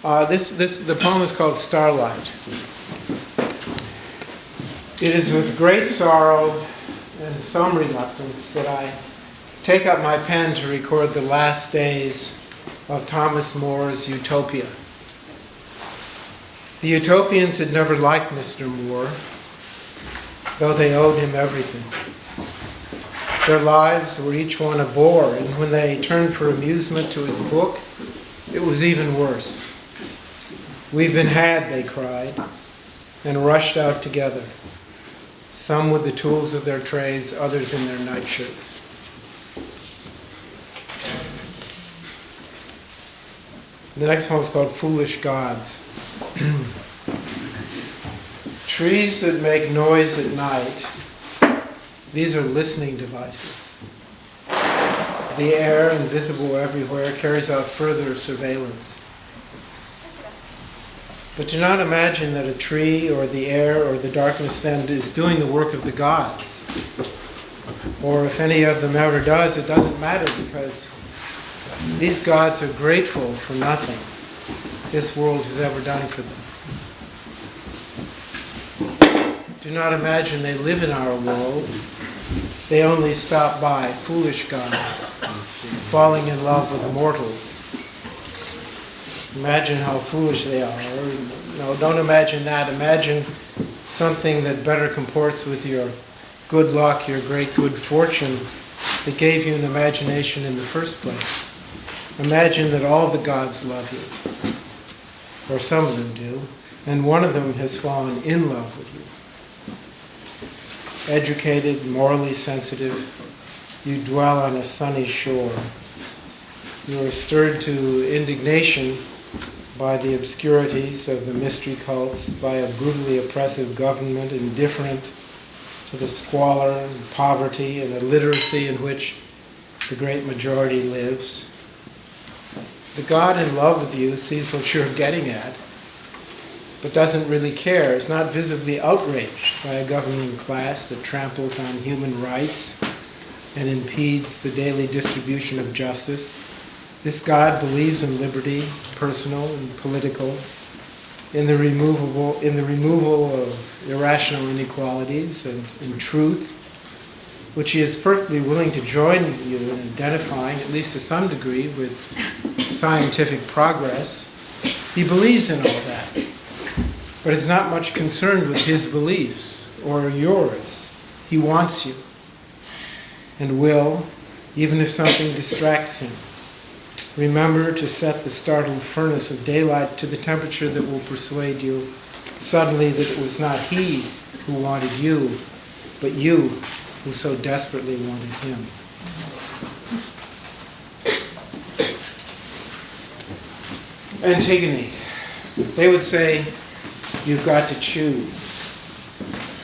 The poem is called Starlight. It is with great sorrow and some reluctance that I take up my pen to record the last days of Thomas More's Utopia. The Utopians had never liked Mr. Moore, though they owed him everything. Their lives were each one a bore, and when they turned for amusement to his book, it was even worse. "We've been had," they cried, and rushed out together, some with the tools of their trades, others in their nightshirts. The next poem is called Foolish Gods. Trees that make noise at night, these are listening devices. The air, invisible everywhere, carries out further surveillance. But do not imagine that a tree or the air or the darkness then is doing the work of the gods. Or if any of them ever does, it doesn't matter, because these gods are grateful for nothing this world has ever done for them. Do not imagine they live in our world. They only stop by, foolish gods, falling in love with mortals. Imagine how foolish they are. No, don't imagine that. Imagine something that better comports with your good luck, your great good fortune that gave you an imagination in the first place. Imagine that all the gods love you, or some of them do, and one of them has fallen in love with you. Educated, morally sensitive, you dwell on a sunny shore. You are stirred to indignation by the obscurities of the mystery cults, by a brutally oppressive government indifferent to the squalor and poverty and illiteracy in which the great majority lives. The God in love with you sees what you're getting at, but doesn't really care. Is not visibly outraged by a governing class that tramples on human rights and impedes the daily distribution of justice. This God believes in liberty, personal and political, in the removal of irrational inequalities and in truth, which he is perfectly willing to join you in identifying, at least to some degree, with scientific progress. He believes in all that, but is not much concerned with his beliefs or yours. He wants you, and will, even if something distracts him. Remember to set the startled furnace of daylight to the temperature that will persuade you suddenly that it was not he who wanted you, but you who so desperately wanted him. Antigone. They would say, "You've got to choose."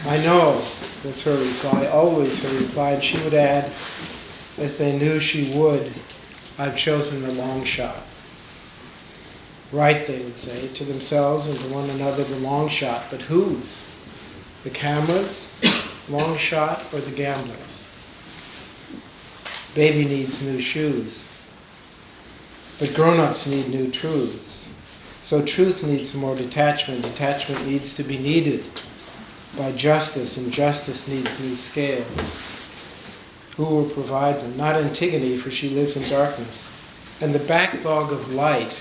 "I know," was her reply, always her reply, and she would add, as they knew she would, "I've chosen the long shot." Right, they would say, to themselves and to one another, the long shot, but whose? The camera's long shot or the gambler's? Baby needs new shoes, but grown-ups need new truths. So truth needs more detachment. Detachment needs to be needed by justice, and justice needs new scales. Who will provide them? Not Antigone, for she lives in darkness. And the backlog of light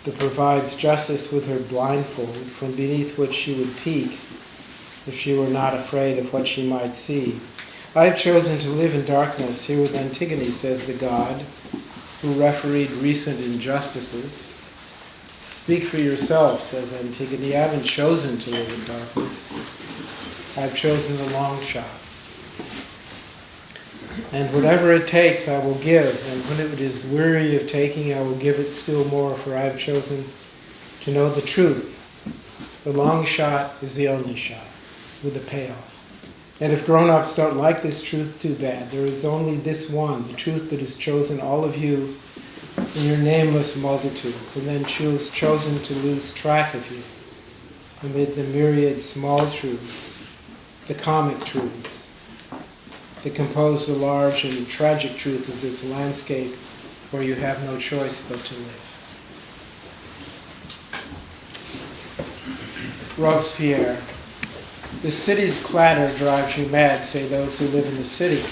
that provides justice with her blindfold, from beneath which she would peek if she were not afraid of what she might see. "I have chosen to live in darkness here with Antigone," says the god who refereed recent injustices. "Speak for yourself," says Antigone. "I haven't chosen to live in darkness. I've chosen the long shot. And whatever it takes, I will give. And when it is weary of taking, I will give it still more, for I have chosen to know the truth. The long shot is the only shot, with a payoff. And if grown-ups don't like this truth, too bad. There is only this one, the truth that has chosen all of you in your nameless multitudes, and then chosen to lose track of you amid the myriad small truths, the comic truths, that compose the large and tragic truth of this landscape where you have no choice but to live." Robespierre. The city's clatter drives you mad, say those who live in the city.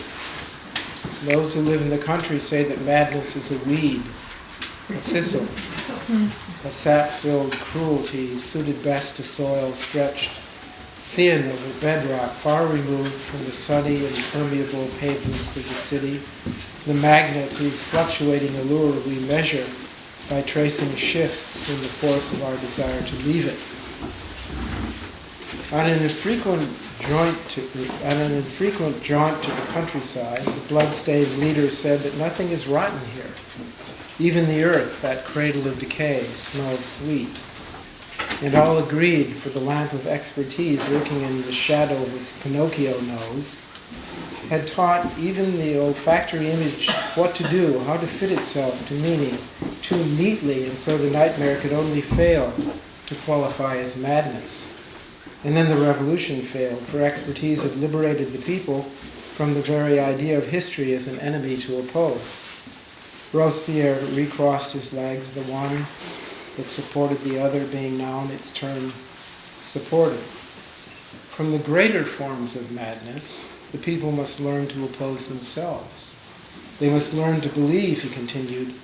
Those who live in the country say that madness is a weed, a thistle, a sap-filled cruelty suited best to soil stretched thin over bedrock, far removed from the sunny and permeable pavements of the city, the magnet whose fluctuating allure we measure by tracing shifts in the force of our desire to leave it. On an infrequent jaunt to the countryside, the blood-stained leader said that nothing is rotten here. Even the earth, that cradle of decay, smells sweet. And all agreed, for the lamp of expertise working in the shadow with Pinocchio nose had taught even the olfactory image what to do, how to fit itself to meaning too neatly, and so the nightmare could only fail to qualify as madness. And then the revolution failed, for expertise had liberated the people from the very idea of history as an enemy to oppose. Robespierre recrossed his legs, the one that supported the other being now in its turn supported. From the greater forms of madness, the people must learn to oppose themselves. They must learn to believe, he continued,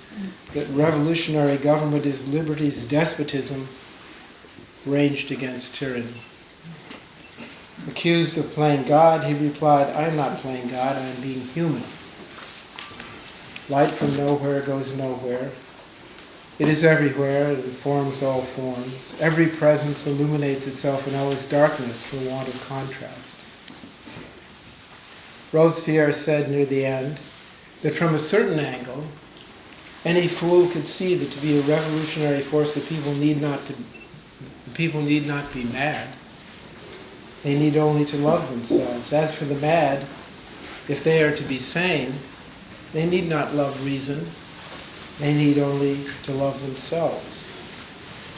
that revolutionary government is liberty's despotism raged against tyranny. Accused of playing God, he replied, I am not playing God, I am being human. Light from nowhere goes nowhere. It is everywhere, it informs all forms. Every presence illuminates itself in all its darkness for want of contrast. Robespierre said near the end that from a certain angle, any fool could see that to be a revolutionary force, the people need not be mad. They need only to love themselves. As for the mad, if they are to be sane, they need not love reason. They need only to love themselves.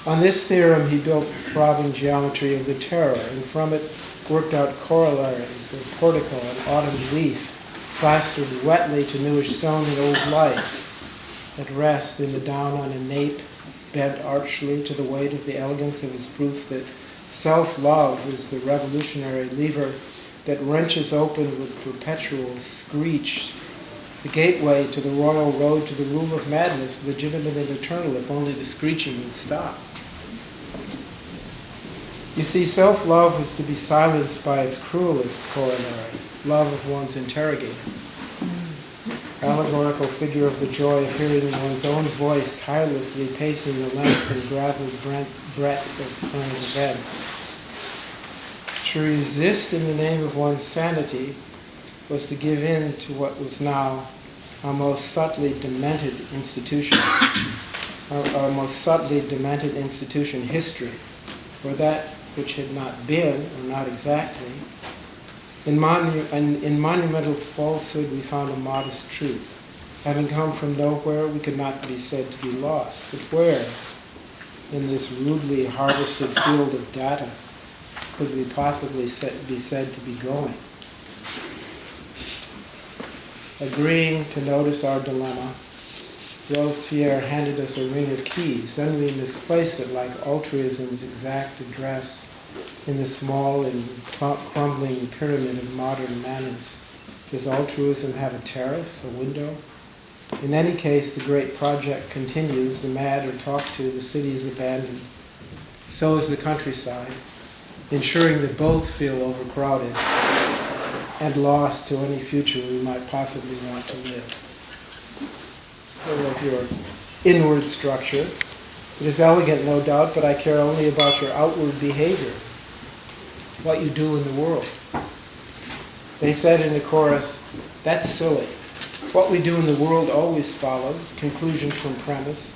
On this theorem, he built the throbbing geometry of the terror, and from it worked out corollaries of portico and autumn leaf, plastered wetly to newish stone and old life, at rest in the down on a nape, bent archly to the weight of the elegance of his proof that self-love is the revolutionary lever that wrenches open with perpetual screech the gateway to the royal road to the rule of madness, legitimate and eternal, if only the screeching would stop. You see, self-love is to be silenced by its cruelest corollary, love of one's interrogator. Allegorical figure of the joy of hearing one's own voice tirelessly pacing the length and graveled breadth of current events. To resist in the name of one's sanity was to give in to what was now our most subtly demented institution, history, or that which had not been, or not exactly. In monumental falsehood we found a modest truth. Having come from nowhere, we could not be said to be lost. But where, in this rudely harvested field of data, could we possibly be said to be going? Agreeing to notice our dilemma, Robespierre handed us a ring of keys. Then we misplaced it like altruism's exact address in the small and crumbling pyramid of modern manners. Does altruism have a terrace, a window? In any case, the great project continues. The mad are talked to, the city is abandoned. So is the countryside, ensuring that both feel overcrowded and lost to any future we might possibly want to live. So of your inward structure, it is elegant, no doubt, but I care only about your outward behavior, what you do in the world. They said in the chorus, that's silly. What we do in the world always follows, conclusion from premise,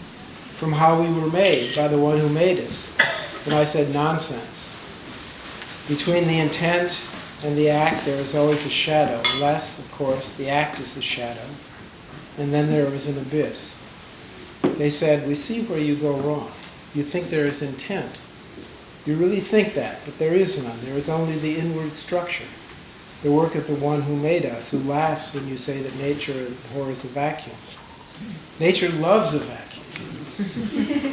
from how we were made by the one who made us. And I said, nonsense. Between the intent and the act, there is always a shadow, unless, of course, the act is the shadow. And then there is an abyss. They said, we see where you go wrong. You think there is intent. You really think that, but there is none. There is only the inward structure, the work of the one who made us, who laughs when you say that nature abhors a vacuum. Nature loves a vacuum.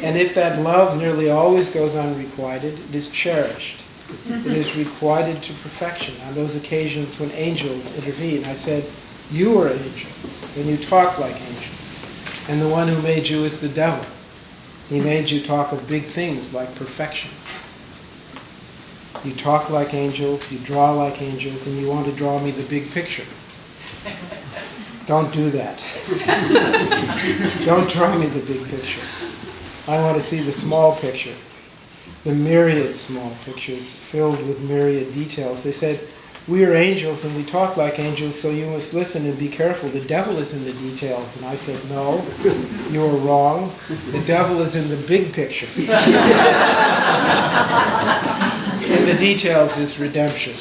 And if that love nearly always goes unrequited, it is cherished. It is requited to perfection. On those occasions when angels intervene, I said, you are angels, and you talk like angels. And the one who made you is the devil. He made you talk of big things like perfection. You talk like angels, you draw like angels, and you want to draw me the big picture. Don't do that. Don't draw me the big picture. I want to see the small picture, the myriad small pictures filled with myriad details. They said, we are angels and we talk like angels, so you must listen and be careful. The devil is in the details. And I said, no, you are wrong. The devil is in the big picture. In the details is redemption.